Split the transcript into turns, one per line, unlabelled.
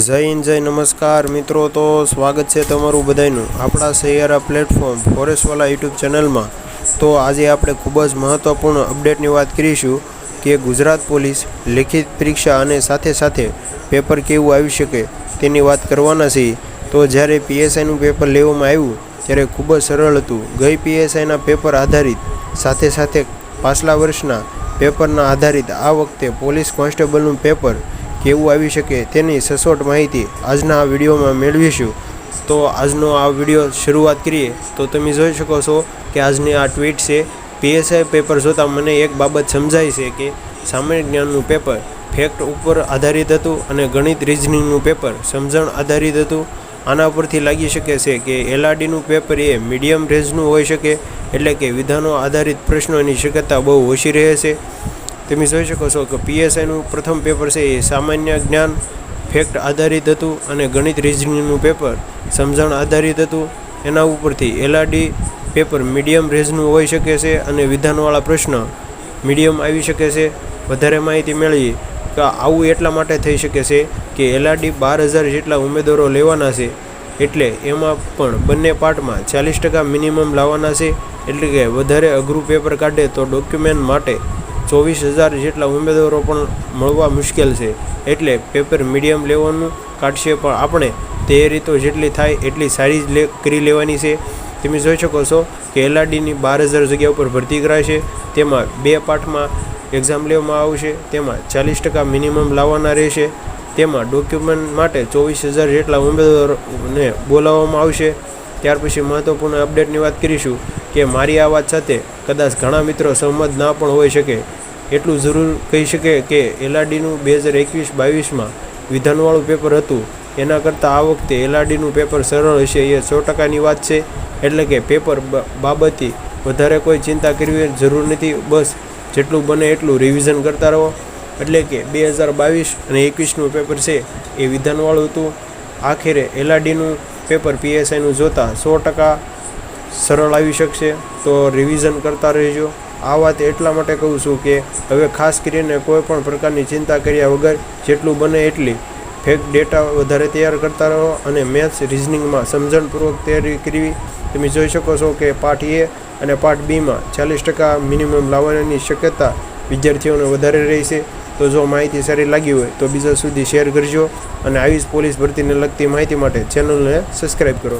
જય હિન્દ જય નમસ્કાર મિત્રો, તો સ્વાગત છે તમારું બધાનું આપણા સૈયારા પ્લેટફોર્મ ફોરેસ્ટવાલા યુટ્યુબ ચેનલમાં। તો આજે આપણે ખૂબ જ મહત્ત્વપૂર્ણ અપડેટની વાત કરીશું કે ગુજરાત પોલીસ લેખિત પરીક્ષા અને સાથે સાથે પેપર કેવું આવી શકે તેની વાત કરવાના છીએ। તો જ્યારે પીએસઆઈનું પેપર લેવામાં આવ્યું ત્યારે ખૂબ જ સરળ હતું। ગઈ પીએસઆઈના પેપર આધારિત સાથે સાથે પાછલા વર્ષના પેપરના આધારિત આ વખતે પોલીસ કોન્સ્ટેબલનું પેપર કેવું આવી શકે તેની સચોટ માહિતી આજના આ વિડીયોમાં મેળવીશું। તો આજનો આ વિડીયો શરૂઆત કરીએ તો તમે જોઈ શકો છો કે આજની આ ટ્વીટ છે। પીએસઆઈ પેપર જોતાં મને એક બાબત સમજાય છે કે સામાન્ય જ્ઞાનનું પેપર ફેક્ટ ઉપર આધારિત હતું અને ગણિત રિઝનિંગનું પેપર સમજણ આધારિત હતું। આના પરથી લાગી શકે છે કે એલઆરડીનું પેપર એ મીડિયમ રેન્જનું હોઈ શકે, એટલે કે વિધાનો આધારિત પ્રશ્નોની શક્યતા બહુ ઓછી રહે છે। તમે જોઈ શકો છો કે પીએસઆઈનું પ્રથમ પેપર છે એ સામાન્ય જ્ઞાન ફેક્ટ આધારિત હતું અને ગણિત રિઝનિંગનું પેપર સમજણ આધારિત હતું। એના ઉપરથી એલઆરડી પેપર મીડિયમ રેન્જનું હોઈ શકે છે અને વિધાનવાળા પ્રશ્ન મીડિયમ આવી શકે છે। વધારે માહિતી મેળવી કે આવું એટલા માટે થઈ શકે છે કે એલઆરડી 12,000 જેટલા ઉમેદવારો લેવાના છે, એટલે એમાં પણ બંને પાર્ટમાં 40% મિનિમમ લાવવાના છે, એટલે કે વધારે અઘરું પેપર કાઢે તો ડોક્યુમેન્ટ માટે 24,000 જેટલા ઉમેદવારો પણ મળવા મુશ્કેલ છે, એટલે પેપર મીડિયમ લેવાનું કાઢશે। પણ આપણે તૈયારી તો જેટલી થાય એટલી સારી જ કરી લેવાની છે। તમે જોઈ શકો છો કે એલઆરડીની 12,000 જગ્યા ઉપર ભરતી કરાશે, તેમાં 2 પાર્ટમાં એક્ઝામ લેવામાં આવશે, તેમાં 40% મિનિમમ લાવવાના રહેશે, તેમાં ડોક્યુમેન્ટ માટે 24,000 જેટલા ઉમેદવારોને બોલાવવામાં આવશે। ત્યાર પછી મહત્ત્વપૂર્ણ અપડેટની વાત કરીશું કે મારી આ વાત સાથે કદાચ ઘણા મિત્રો સહમત ના પણ હોઈ શકે, એટલું જરૂર કહી શકે કે એલઆરડીનું 2021-22માં વિધાનવાળું પેપર હતું એના કરતાં આ વખતે એલઆરડીનું પેપર સરળ હશે એ 100%ની વાત છે, એટલે કે પેપર બાબતે વધારે કોઈ ચિંતા કરવી જરૂર નથી। બસ જેટલું બને એટલું રિવિઝન કરતા રહો, એટલે કે 2022 અને 21નું પેપર છે એ વિધાનવાળું હતું। આખરે એલઆરડીનું પેપર પીએસઆઈનું જોતાં 100% સરળ આવી શકશે, તો રિવિઝન કરતા રહેજો। આ વાત એટલા માટે કહું છું કે હવે ખાસ કરીને કોઈ પણ પ્રકારની ચિંતા કર્યા વગર જેટલું બને એટલી ફેક્ટ ડેટા વધારે તૈયાર કરતા રહો અને મેથ્સ રિઝનિંગમાં સમજણપૂર્વક તૈયારી કરવી। તમે જોઈ શકો છો કે પાર્ટ એ અને પાર્ટ બીમાં 40% મિનિમમ લાવવાની શક્યતા વિદ્યાર્થીઓને વધારે રહેશે। તો જો માહિતી સારી લાગી હોય તો બીજા સુધી શેર કરજો અને આવી જ પોલીસ ભરતીને લગતી માહિતી માટે ચેનલને સબસ્ક્રાઈબ કરો।